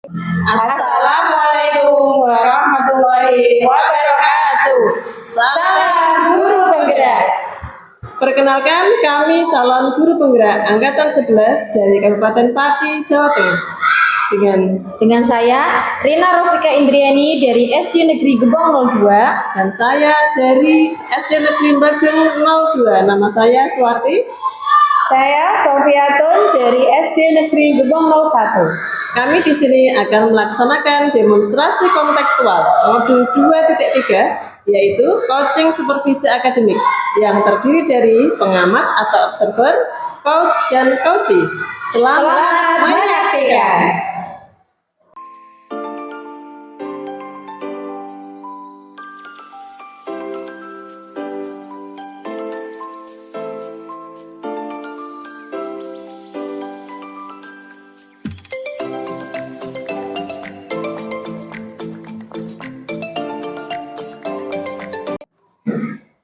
Assalamualaikum warahmatullahi wabarakatuh. Salam guru penggerak. Perkenalkan, kami calon guru penggerak angkatan 11 dari Kabupaten Pati, Jawa Tengah. Dengan saya Rina Rofika Indriani dari SD Negeri Gebang 02 Dan saya dari SD Negeri Bageng 02. Nama saya Suwati. Saya Sofiatun dari SD Negeri Gebang 01. Kami di sini akan melaksanakan demonstrasi kontekstual modul 2.3, yaitu coaching supervisi akademik yang terdiri dari pengamat atau observer, coach, dan coachee. Selamat menyaksikan.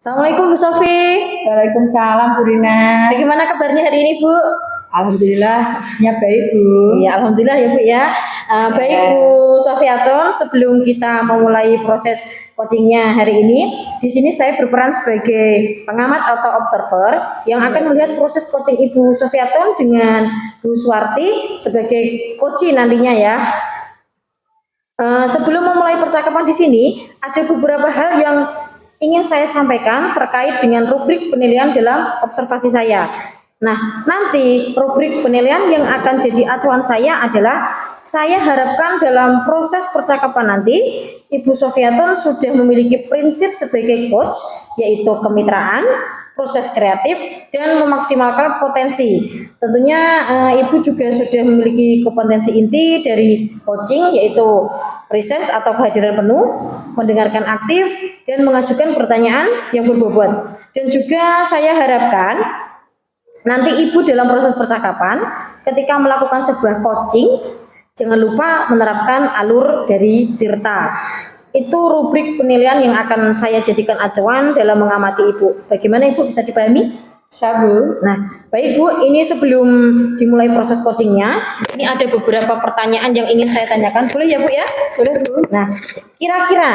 Assalamualaikum Bu Sofi. Waalaikumsalam Bu Rina. Bagaimana kabarnya hari ini Bu? Alhamdulillah, ya baik Bu. Ya alhamdulillah ya Bu ya. Baik Bu Sofiatun, sebelum kita memulai proses coachingnya hari ini, di sini saya berperan sebagai pengamat atau observer yang akan melihat proses coaching Ibu Sofiatun dengan Bu Suwarti sebagai coachee nantinya ya. Sebelum memulai percakapan di sini, ada beberapa hal yang ingin saya sampaikan terkait dengan rubrik penilaian dalam observasi saya. Nah, nanti rubrik penilaian yang akan jadi acuan saya adalah saya harapkan dalam proses percakapan nanti Ibu Sofiatun sudah memiliki prinsip sebagai coach, yaitu kemitraan, proses kreatif, dan memaksimalkan potensi. Tentunya Ibu juga sudah memiliki kompetensi inti dari coaching, yaitu presence atau kehadiran penuh, mendengarkan aktif, dan mengajukan pertanyaan yang berbobot. Dan juga saya harapkan nanti Ibu dalam proses percakapan ketika melakukan sebuah coaching, jangan lupa menerapkan alur dari Tirta. Itu rubrik penilaian yang akan saya jadikan acuan dalam mengamati Ibu. Bagaimana Ibu, bisa dipahami? Sabu. Nah, baik Bu, ini sebelum dimulai proses coachingnya, ini ada beberapa pertanyaan yang ingin saya tanyakan. Boleh ya Bu ya? Boleh Bu. Nah, kira-kira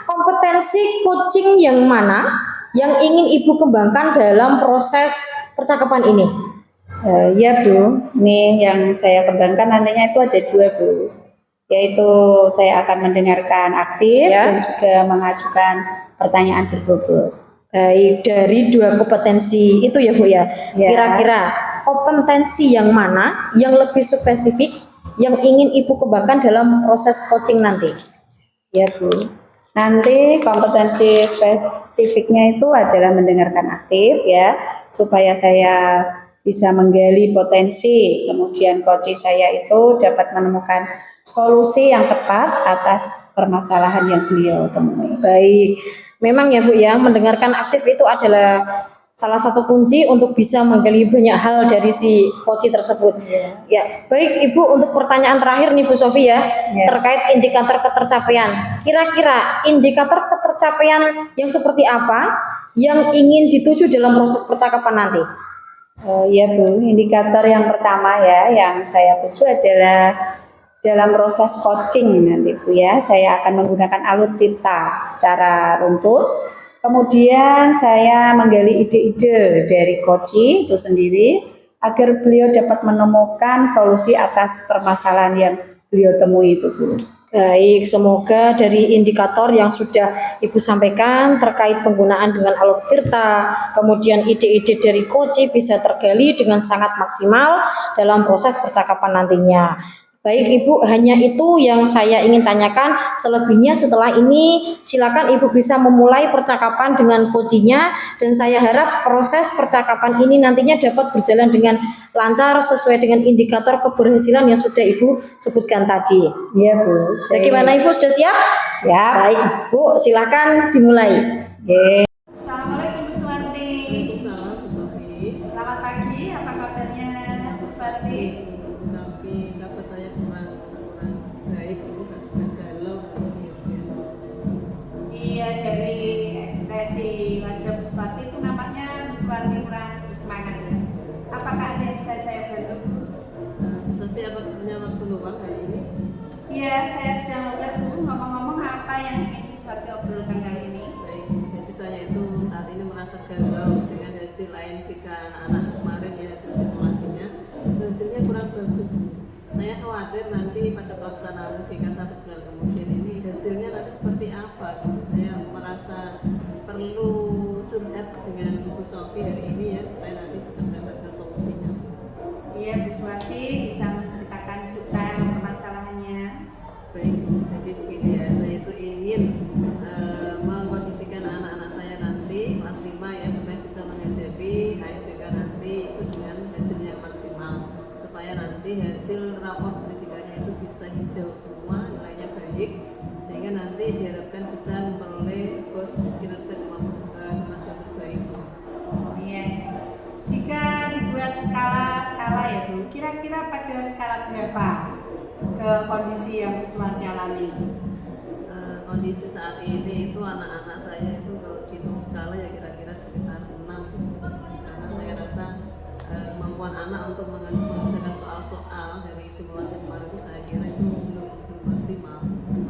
kompetensi coaching yang mana yang ingin Ibu kembangkan dalam proses percakapan ini? Ya Bu, ini yang saya kembangkan nantinya itu ada 2 Bu. Yaitu saya akan mendengarkan aktif Ya. dan juga mengajukan pertanyaan berbobot. Baik, dari 2 kompetensi itu ya Bu ya. Ya. Kira-kira kompetensi yang mana yang lebih spesifik yang ingin Ibu kembangkan dalam proses coaching nanti? Ya Bu. Nanti kompetensi spesifiknya itu adalah mendengarkan aktif ya, supaya saya bisa menggali potensi, kemudian coach saya itu dapat menemukan solusi yang tepat atas permasalahan yang beliau temui. Baik, memang ya Bu ya, mendengarkan aktif itu adalah salah satu kunci untuk bisa menggali banyak hal dari si coach tersebut. Ya, baik Ibu, untuk pertanyaan terakhir nih Bu Sofi ya, terkait indikator ketercapaian. Kira-kira indikator ketercapaian yang seperti apa yang ingin dituju dalam proses percakapan nanti? Ya Bu, indikator yang pertama ya yang saya tuju adalah dalam proses coaching nanti Bu ya, saya akan menggunakan alur Tirta secara runtut. Kemudian saya menggali ide-ide dari coachee itu sendiri agar beliau dapat menemukan solusi atas permasalahan yang beliau temui itu Bu. Baik, semoga dari indikator yang sudah Ibu sampaikan terkait penggunaan dengan alur Tirta, kemudian ide-ide dari coachee bisa tergali dengan sangat maksimal dalam proses percakapan nantinya. Baik Ibu, hanya itu yang saya ingin tanyakan. Selebihnya setelah ini silakan Ibu bisa memulai percakapan dengan coachee-nya, dan saya harap proses percakapan ini nantinya dapat berjalan dengan lancar sesuai dengan indikator keberhasilan yang sudah Ibu sebutkan tadi. Iya Bu. Bagaimana Ibu, sudah siap? Siap. Baik Bu, silakan dimulai. Assalamualaikum Bu Suwarti. Waalaikumsalam Bu Sofi. Selamat pagi, apa kabarnya Bu Suwarti? Tapi kabar saya kurang baik, agak sedang galau. Iya, dari ekspresi wajah Bu Suwarti itu nampaknya Bu Suwarti kurang bersemangat. Apakah ada yang bisa saya bantu? Bu Sofi, apa punya waktu luang hari ini? Iya, Ya, saya sedang longgar Bu. Ngomong-ngomong apa yang ingin Bu Suwarti obrolkan kali ini? Baik, jadi saya itu saat ini merasa galau dengan hasil ANPK anak-anak kemarin ya, hasil simulasinya. Itu hasilnya kurang bagus. Saya khawatir nanti pada pelaksanaan PK 1 bulan kemudian ini hasilnya nanti seperti apa. Gitu. Saya merasa perlu curhat dengan Bu Sofi hari ini ya, supaya nanti bisa mendapatkan solusinya. Iya, Bu Suwarti bisa menceritakan detail permasalahannya. Baik, jadi begini ya, saya itu ingin mengkondisikan anak-anak saya nanti kelas 5 ya, supaya bisa menghadapi HNPK nanti itu dengan hasil yang maksimal, supaya nanti hasil rapor pendidikannya itu bisa hijau semua, nilainya baik, sehingga nanti diharapkan bisa memperoleh pos kinerja kemampuan terbaik. Iya. Jika dibuat skala ya Bu, kira-kira pada skala berapa ke kondisi yang Bu Suwarti alami? Kondisi saat ini itu anak-anak saya itu kalau dihitung skala ya kira-kira sekitar 6, karena saya rasa kemampuan anak untuk mengerjakan soal-soal dari simulasi kemarin itu saya kira itu belum maksimal.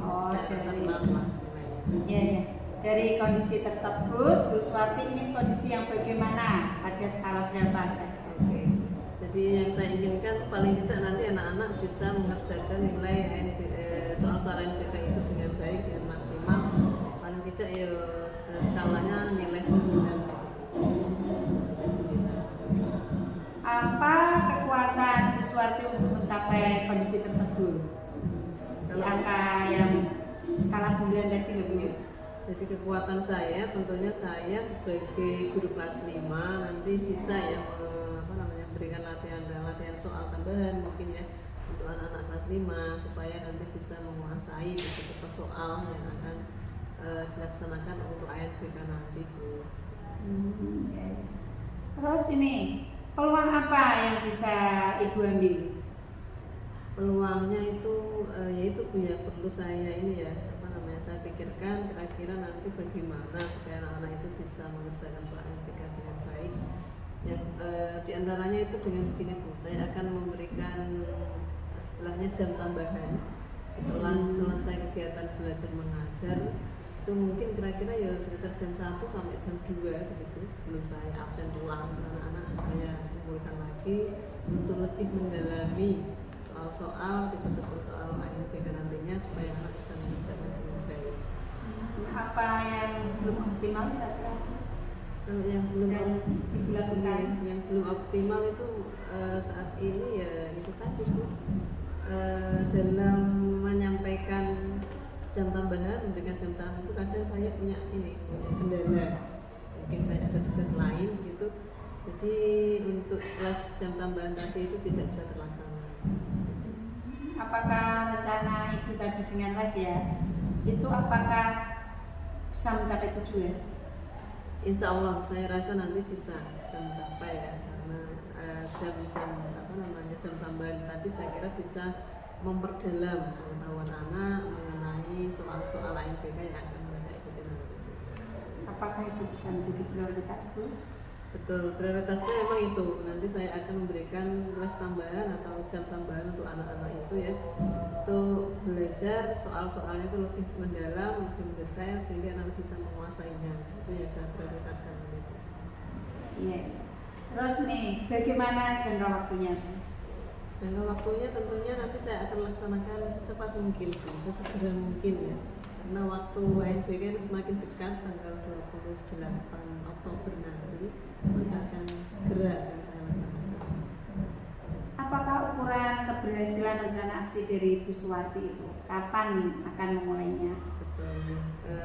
Oh, Saya rasa jadi- 6 lah nilainya. Iya, ya. Dari kondisi tersebut, Bu Suwarti ingin kondisi yang bagaimana pada skala berapa? Oke, jadi yang saya inginkan paling tidak nanti anak-anak bisa mengerjakan nilai soal-soal NPK itu dengan baik, dengan maksimal. Paling tidak ya skalanya nilai 9. Apa kekuatan Bu Suwarti untuk mencapai kondisi tersebut? Di angka yang skala 9 tadi loh Bu. Jadi kekuatan saya tentunya saya sebagai guru kelas 5 nanti bisa ya berikan latihan soal tambahan mungkin ya untuk anak-anak kelas 5 supaya nanti bisa menguasai beberapa soal yang akan dilaksanakan untuk ANPK nanti Bu. Ya. Terus ini peluang apa yang bisa Ibu ambil? Peluangnya itu yaitu Bu ya, perlu saya ini ya saya pikirkan kira-kira nanti bagaimana supaya anak-anak itu bisa mengerjakan soal NPK dengan baik. Yang diantaranya itu dengan begini Bu, saya akan memberikan setelahnya jam tambahan setelah selesai kegiatan belajar mengajar itu mungkin kira-kira ya sekitar jam 1 sampai jam 2 begitu sebelum saya absen pulang, anak-anak saya kumpulkan lagi untuk lebih mendalami soal-soal tipe-tipe soal ANPK nantinya supaya anak bisa mengerjakan dengan baik. Apa yang belum optimal kira-kira? Kalau yang belum Ibu lakukan? yang belum optimal itu saat ini ya itu tadi Bu, dalam menyampaikan jam tambahan, memberikan jam tambahan itu kadang saya punya kendala, mungkin saya ada tugas lain gitu, jadi untuk kelas jam tambahan tadi itu tidak bisa terlaksana. Apakah rencana Ibu tadi dengan les ya, itu apakah bisa mencapai tujuan? Insya Allah saya rasa nanti bisa mencapai ya, karena jam tambahan tadi saya kira bisa memperdalam pengetahuan anak mengenai soal-soal ANPK yang akan mereka ikuti nanti. Apakah itu bisa menjadi prioritas Bu? Betul, prioritasnya memang itu. Nanti saya akan memberikan les tambahan atau jam tambahan untuk anak-anak itu ya, untuk belajar soal-soalnya itu lebih mendalam, lebih mendetail sehingga anak bisa menguasainya. Itu yang saya prioritaskan. Iya. Terus nih, bagaimana jangka waktunya? Jangka waktunya tentunya nanti saya akan laksanakan secepat mungkin, sesegera mungkin ya. Karena waktu ANPK ini semakin dekat, tanggal 28 Oktober nanti, maka akan segera akan saya laksanakan. Apakah ukuran keberhasilan rencana aksi dari Bu Suwarti itu? Kapan akan memulainya? Betul ya.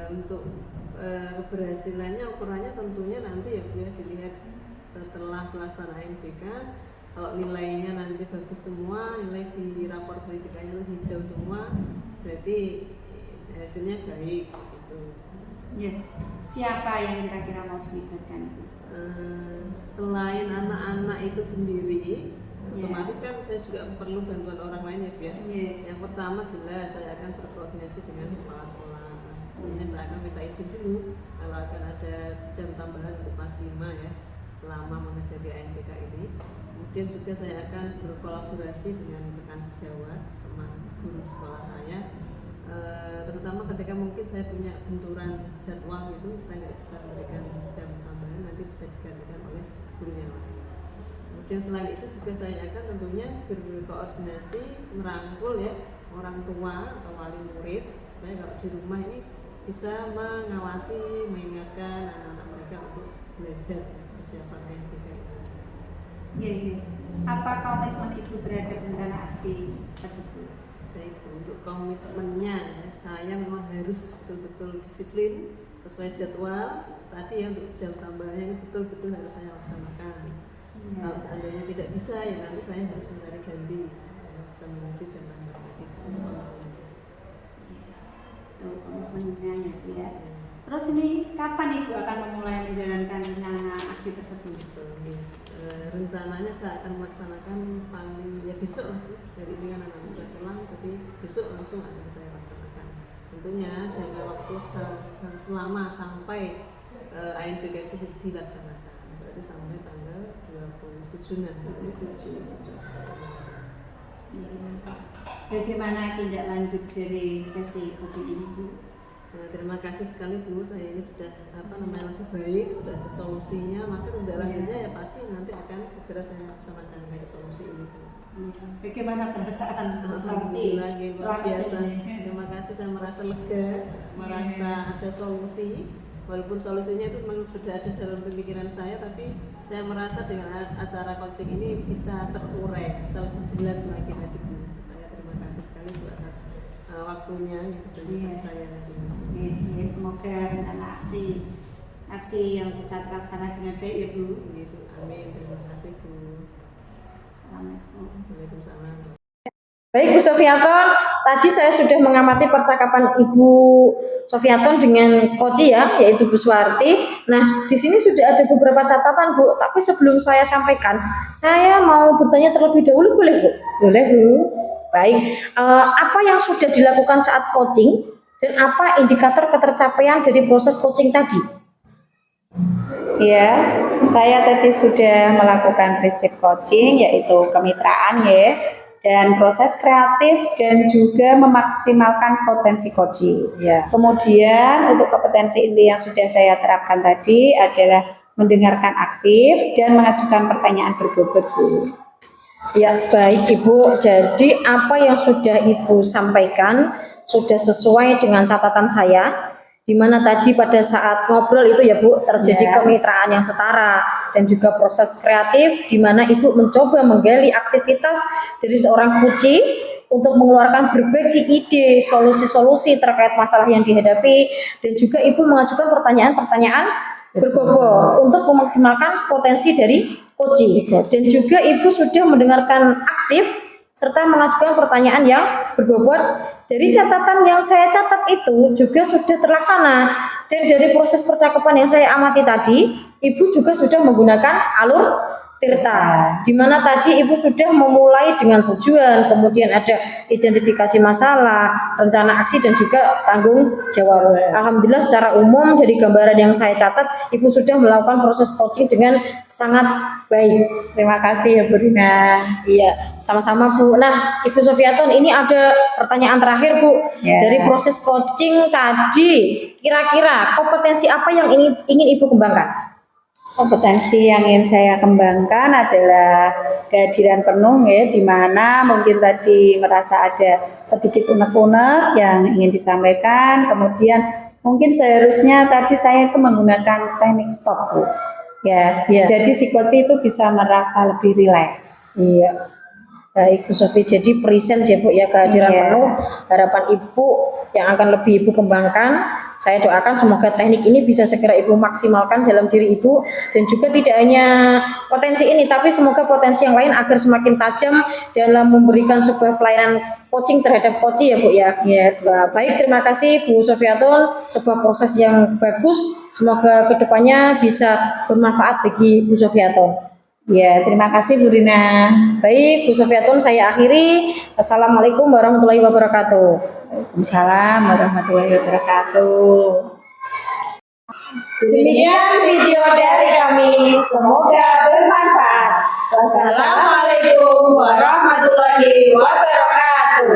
Untuk keberhasilannya ukurannya tentunya nanti ya Bu ya, dilihat setelah pelaksanaan ANPK. Kalau nilainya nanti bagus semua, nilai di rapor pendidikannya itu hijau semua, berarti hasilnya baik gitu. Ya. Siapa yang kira-kira mau dilibatkan itu? Selain anak-anak itu sendiri, otomatis kan saya juga perlu bantuan orang lain ya Bu ya. Yang pertama jelas saya akan berkoordinasi dengan kepala sekolah. Kemudian saya akan minta izin dulu kalau akan ada jam tambahan untuk kelas 5 ya selama menghadapi ANPK ini. Kemudian juga saya akan berkolaborasi dengan rekan sejawat, teman guru sekolah saya terutama ketika mungkin saya punya benturan jadwal gitu, saya nggak bisa memberikan jam tambahan, nanti bisa digantikan oleh gurunya. Kemudian selain itu juga saya akan tentunya berkoordinasi merangkul ya orang tua atau wali murid supaya kalau di rumah ini bisa mengawasi, mengingatkan anak-anak mereka untuk belajar persiapan UNBK. Iya. Apa komitmen Ibu terhadap rencana aksi tersebut? Baik, untuk komitmennya saya memang harus betul-betul disiplin sesuai jadwal. Tadi ya untuk jam tambahnya betul-betul harus saya laksanakan. Kalau seandainya tidak bisa ya nanti saya harus mencari ganti yang bisa mengisi jam tambah tadi. Komitmennya ya. Terus ini kapan Ibu akan memulai menjalankan rencana aksi tersebut? Rencananya saya akan melaksanakan paling ya besok dari ini kan anak sudah pulang, jadi besok langsung akan saya laksanakan. Tentunya jangka waktu selama sampai ANBK itu dilaksanakan, berarti sampai tanggal 27 nanti. Bagaimana tindak lanjut dari sesi coaching ini, Bu? Terima kasih sekali Bu, saya ini sudah lebih baik, sudah ada solusinya, maka tindak lanjutnya ya pasti nanti akan segera saya laksanakan dari solusi ini Bu. Bagaimana perasaan Alhamdulillah, luar biasa. Terima kasih, saya merasa lega, merasa ada solusi. Walaupun solusinya itu memang sudah ada dalam pemikiran saya, tapi saya merasa dengan acara coaching ini bisa terurai, bisa lebih jelas lagi tadi Bu. Saya terima kasih sekali Bu atas waktunya yang diberikan saya hari ini. Semoga rencana aksi yang bisa terlaksana dengan baik ya Bu. Gitu. Amin. Terima kasih Bu. Assalamualaikum. Waalaikumsalam. Baik Bu Sofiaton, tadi saya sudah mengamati percakapan Ibu Sofiaton dengan Koci ya, yaitu Bu Suwarti. Nah, di sini sudah ada beberapa catatan Bu, tapi sebelum saya sampaikan, saya mau bertanya terlebih dahulu, boleh Bu? Boleh Bu. Baik, apa yang sudah dilakukan saat coaching dan apa indikator ketercapaian dari proses coaching tadi? Ya, saya tadi sudah melakukan prinsip coaching yaitu kemitraan ya, dan proses kreatif dan juga memaksimalkan potensi coaching. Ya. Kemudian untuk kompetensi inti yang sudah saya terapkan tadi adalah mendengarkan aktif dan mengajukan pertanyaan berbobot, Bu. Ya, baik Ibu. Jadi apa yang sudah Ibu sampaikan sudah sesuai dengan catatan saya, di mana tadi pada saat ngobrol itu ya Bu, terjadi kemitraan yang setara dan juga proses kreatif di mana Ibu mencoba menggali aktivitas dari seorang Kuci untuk mengeluarkan berbagai ide, solusi-solusi terkait masalah yang dihadapi, dan juga Ibu mengajukan pertanyaan-pertanyaan berbobot untuk memaksimalkan potensi dari Koci. Dan juga Ibu sudah mendengarkan aktif serta mengajukan pertanyaan yang berbobot. Dari catatan yang saya catat itu juga sudah terlaksana, dan dari proses percakapan yang saya amati tadi, Ibu juga sudah menggunakan alur Tirta, di mana tadi Ibu sudah memulai dengan tujuan, kemudian ada identifikasi masalah, rencana aksi, dan juga tanggung jawab. Alhamdulillah secara umum dari gambaran yang saya catat, Ibu sudah melakukan proses coaching dengan sangat baik. Terima kasih ya Bu Rina. Iya, sama-sama Bu. Nah, Ibu Sofiaton, ini ada pertanyaan terakhir Bu. Ya. Dari proses coaching tadi, kira-kira kompetensi apa yang ingin Ibu kembangkan? Kompetensi yang ingin saya kembangkan adalah kehadiran penuh ya, di mana mungkin tadi merasa ada sedikit unek-unek yang ingin disampaikan, kemudian mungkin seharusnya tadi saya itu menggunakan teknik stop Bu. Ya, jadi si coach itu bisa merasa lebih rileks. Iya. Baik Bu Sofi, jadi presence ya Bu ya, kehadiran penuh, harapan Ibu yang akan lebih Ibu kembangkan. Saya doakan semoga teknik ini bisa segera Ibu maksimalkan dalam diri Ibu, dan juga tidak hanya potensi ini, tapi semoga potensi yang lain agar semakin tajam dalam memberikan sebuah pelayanan coaching terhadap coach ya Bu ya. Baik, terima kasih Bu Sofiaton, sebuah proses yang bagus, semoga kedepannya bisa bermanfaat bagi Bu Sofiaton. Ya, terima kasih Bu Rina. Baik, Bu Sofiaton saya akhiri. Assalamualaikum warahmatullahi wabarakatuh. Waalaikumsalam warahmatullahi wabarakatuh. Demikian video dari kami, semoga bermanfaat. Wassalamualaikum warahmatullahi wabarakatuh.